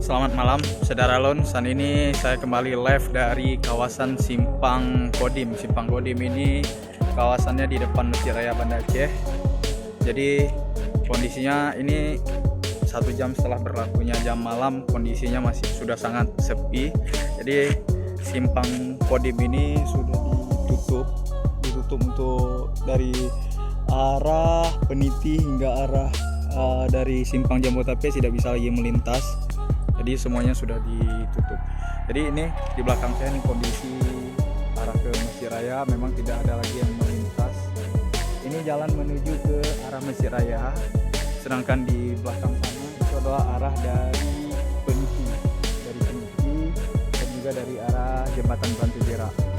Selamat malam, Saudara Lon. Saat ini saya kembali live dari kawasan Simpang Kodim. Simpang Kodim ini kawasannya di depan Masjid Raya Banda Aceh. Jadi kondisinya ini 1 jam setelah berlakunya jam malam, kondisinya masih sudah sangat sepi. Jadi Simpang Kodim ini sudah ditutup untuk dari arah Peniti hingga arah dari Simpang Jabodetabek tidak bisa lagi melintas. Jadi semuanya sudah ditutup. Jadi ini di belakang saya ini kondisi arah ke Masjid Raya memang tidak ada lagi yang melintas. Ini jalan menuju ke arah Masjid Raya. Sedangkan di belakang sana itu adalah arah dari Peniti dan juga dari arah Jembatan Batu Jera.